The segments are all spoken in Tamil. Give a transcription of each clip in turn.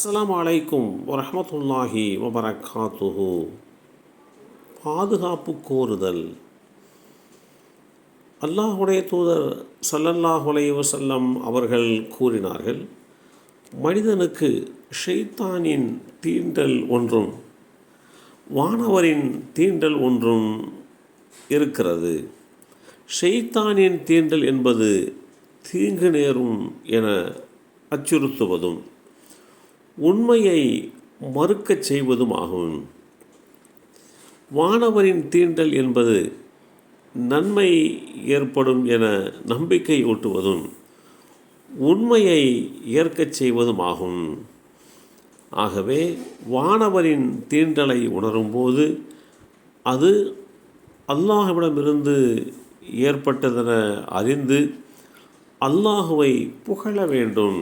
அஸ்ஸலாமு அலைக்கும் வரஹ்மத்துல்லாஹி வபரகாத்துஹு. பாதுகாப்பு கோருதல். அல்லாஹுடைய தூதர் ஸல்லல்லாஹு அலைஹி வஸல்லம் அவர்கள் கூறினார்கள், மனிதனுக்கு ஷைத்தானின் தீண்டல் ஒன்றும் வானவரின் தீண்டல் ஒன்றும் இருக்கிறது. ஷைத்தானின் தீண்டல் என்பது தீங்கு நேரும் என அச்சுறுத்துவதும் உண்மையை மறுக்கச் செய்வதும் ஆகும். வானவரின் தீண்டல் என்பது நன்மை ஏற்படும் என நம்பிக்கை ஊட்டுவதும் உண்மையை ஏற்கச் செய்வதும் ஆகும். ஆகவே வானவரின் தீண்டலை உணரும்போது அது அல்லாஹ்விடமிருந்து ஏற்பட்டதென அறிந்து அல்லாஹுவை புகழ வேண்டும்.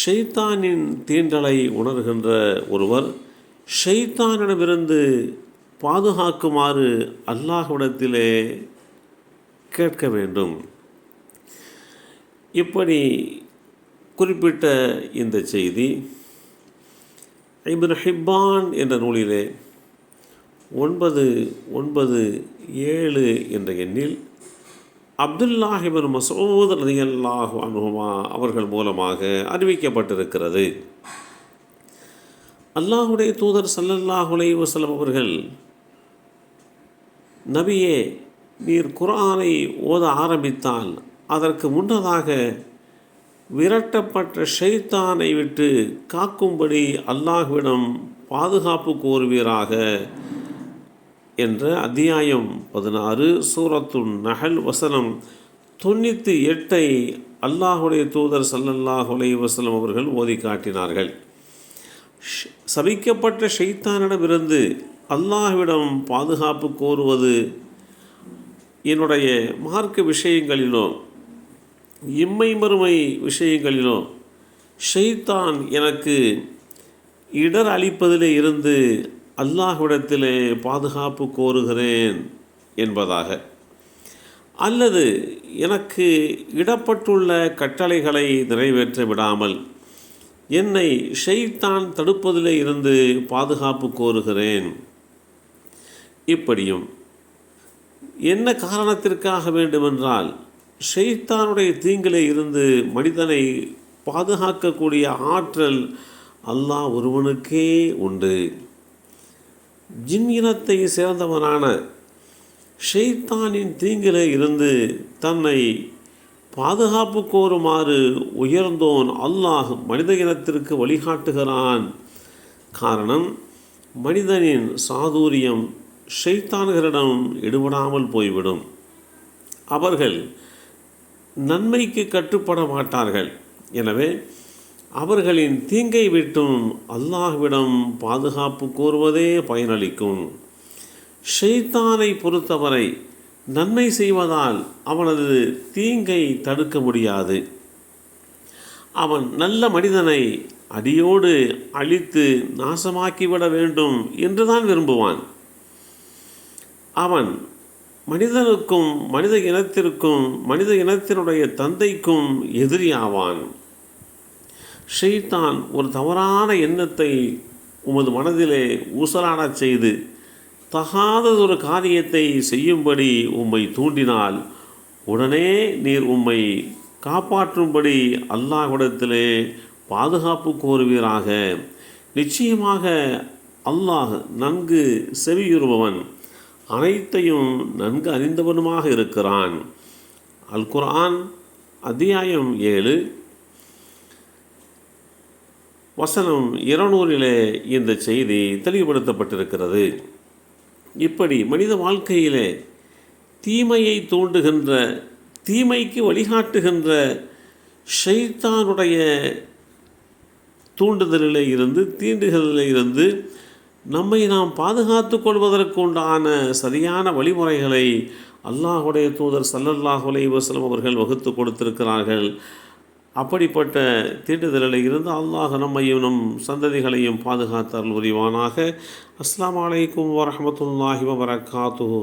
ஷைத்தானின் தீண்டலை உணர்கின்ற ஒருவர் ஷைத்தானிடமிருந்து பாதுகாக்குமாறு அல்லாஹ்விடத்திலே கேட்க வேண்டும். இப்படி குறிப்பிட்ட இந்த செய்தி இப்னு ஹிப்பான் என்ற நூலிலே 997 என்ற எண்ணில் அப்துல்லாஹ் இப்னு மஸ்ஊத் ரலியல்லாஹு அன்ஹுமா அவர்கள் மூலமாக அறிவிக்கப்பட்டிருக்கிறது. அல்லாஹுடைய தூதர் ஸல்லல்லாஹு அலைஹி வஸல்லம் அவர்கள், நபியே, நீர் குர்ஆனை ஓத ஆரம்பித்தால் அதற்கு முன்னதாக விரட்டப்பட்ட ஷைத்தானை விட்டு காக்கும்படி அல்லாஹ்விடம் பாதுகாப்பு கோருவீராக என்ற அத்தியாயம் 16 சூரத்துன் நஹல் வசனம் 98 அல்லாஹுடைய தூதர் ஸல்லல்லாஹு அலைஹி வஸல்லம் அவர்கள் ஓதி காட்டினார்கள். சபிக்கப்பட்ட ஷைத்தானிடமிருந்து அல்லாஹ்விடம் பாதுகாப்பு கோருவது என்னுடைய மார்க்க விஷயங்களிலோ இம்மை மறுமை விஷயங்களிலோ ஷைத்தான் எனக்கு இடர் அளிப்பதிலே இருந்து அல்லாஹ்விடத்திலே பாதுகாப்பு கோருகிறேன் என்பதாக, அல்லது எனக்கு இடப்பட்டுள்ள கட்டளைகளை நிறைவேற்ற விடாமல் என்னை ஷைத்தான் தடுப்பதிலே இருந்து பாதுகாப்பு கோருகிறேன். இப்படியும் என்ன காரணத்திற்காக வேண்டுமென்றால் ஷைத்தானுடைய தீங்கிலே இருந்து மனிதனை பாதுகாக்கக்கூடிய ஆற்றல் அல்லாஹ் ஒருவனுக்கே உண்டு. ஜின் இனத்தை சேர்ந்தவனான ஷைத்தானின் தீங்கிலே இருந்து தன்னை பாதுகாப்பு கோருமாறு உயர்ந்தோன் அல்லாஹ் மனித இனத்திற்கு வழிகாட்டுகிறான். காரணம், மனிதனின் சாதுரியம் ஷைத்தான்களிடம் ஈடுபடாமல் போய்விடும். அவர்கள் நன்மைக்கு கட்டுப்பட மாட்டார்கள். எனவே அவர்களின் தீங்கை விட்டும் அல்லாஹ்விடம் பாதுகாப்பு கோருவதே பயனளிக்கும். ஷைத்தானை பொறுத்தவரை நன்மை செய்வதால் அவனது தீங்கை தடுக்க முடியாது. அவன் நல்ல மனிதனை அடியோடு அழித்து நாசமாக்கிவிட வேண்டும் என்றுதான் விரும்புவான். அவன் மனிதனுக்கும் மனித இனத்திற்கும் மனித இனத்தினுடைய தந்தைக்கும் எதிரியாவான். ஷைத்தான் ஒரு தவறான எண்ணத்தை உமது மனதிலே ஊசலாடச் செய்து தகாததொரு காரியத்தை செய்யும்படி உம்மை தூண்டினால் உடனே நீர் உம்மை காப்பாற்றும்படி அல்லாஹ்விடத்திலே பாதுகாப்பு கோருவீராக. நிச்சயமாக அல்லாஹ் நன்கு செவியுறுபவன், அனைத்தையும் நன்கு அறிந்தவனுமாக இருக்கிறான். அல் குர்ஆன் அத்தியாயம் 7 வசனம் 200 இந்த செய்தி தெளிவுபடுத்தப்பட்டிருக்கிறது. இப்படி மனித வாழ்க்கையிலே தீமையை தூண்டுகின்ற, தீமைக்கு வழிகாட்டுகின்ற ஷைத்தானுடைய தூண்டுதலில் இருந்து, தீண்டுகளில் இருந்து நம்மை நாம் பாதுகாத்து கொள்வதற்கு உண்டான சரியான வழிமுறைகளை அல்லாஹுடைய தூதர் ஸல்லல்லாஹு அலைஹி வஸல்லம் அவர்கள் வகுத்து கொடுத்திருக்கிறார்கள். அப்படிப்பட்ட தீண்டுதலில் இருந்து அல்லாஹ் நம்மையும் நம் சந்ததிகளையும் பாதுகாத்தல் புரிவானாக. அஸ்ஸலாமு அலைக்கும் வரஹ்மத்துல்லாஹி வபரகாத்துஹு.